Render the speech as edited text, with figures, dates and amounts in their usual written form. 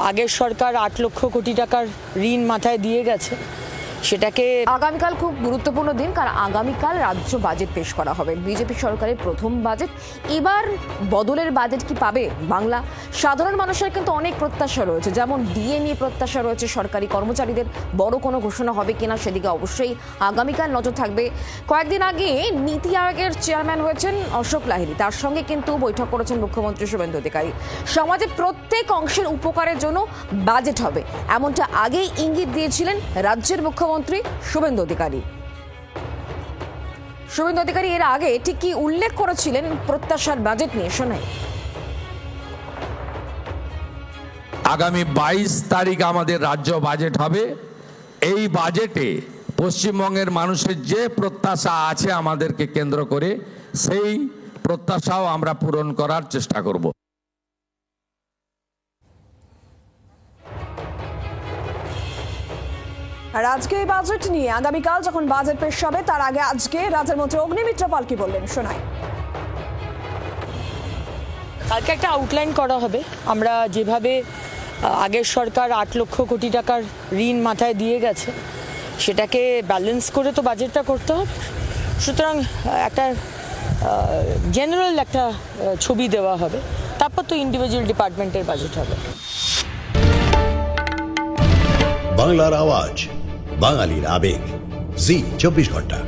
আগের সরকার 8 লক্ষ কোটি টাকার ঋণ মাথায় দিয়ে গেছে, সেটাকে আগামীকাল খুব গুরুত্বপূর্ণ দিন, কারণ আগামীকাল রাজ্য বাজেট পেশ করা হবে। বিজেপি সরকারের প্রথম বাজেট। এবার বদলের বাজেট কি পাবে বাংলা? সাধারণ মানুষের কিন্তু অনেক প্রত্যাশা রয়েছে, যেমন ডিএ নিয়ে প্রত্যাশা রয়েছে, সরকারি কর্মচারীদের বড় কোনো ঘোষণা হবে কিনা সেদিকে অবশ্যই আগামীকাল নজর থাকবে। কয়েকদিন আগে নীতি আয়োগের চেয়ারম্যান হয়েছেন অশোক লাহিড়ী, তার সঙ্গে কিন্তু বৈঠক করেছেন মুখ্যমন্ত্রী শুভেন্দু অধিকারী। সমাজের প্রত্যেক অংশের উপকারের জন্য বাজেট হবে, এমনটা আগেই ইঙ্গিত দিয়েছিলেন রাজ্যের মুখ্যমন্ত্রী শুভেন্দু অধিকারী। শুভেন্দু অধিকারী এর আগে ঠিক কি উল্লেখ করেছিলেন প্রত্যাশার বাজেট নিয়ে? শোনাই। আগামী 22 তারিখ আমাদের রাজ্য বাজেট হবে। এই বাজেটে পশ্চিমবঙ্গের মানুষের যে প্রত্যাশা আছে আমাদেরকে কেন্দ্র করে, সেই প্রত্যাশাও আমরা পূরণ করার চেষ্টা করব। আর আজকে এই বাজেট নিয়ে আগামীকাল যখন বাজেট পেশ হবে তার আগে আজকে রাজ্যের মন্ত্রী অগ্নিমিত্র পাল কি বললেন শোনাই। কালকে একটা আউটলাইন করা হবে। আমরা যেভাবে আগের সরকার 8 লক্ষ কোটি টাকার ঋণ মাথায় দিয়ে গেছে, সেটাকে ব্যালেন্স করে তো বাজেটটা করতে হবে। সুতরাং একটা জেনারেল একটা ছবি দেওয়া হবে, তারপর তো ইন্ডিভিজুয়াল ডিপার্টমেন্টের বাজেট হবে। বাংলার আওয়াজ, বাঙালির আবেগ, জি 24 ঘন্টা।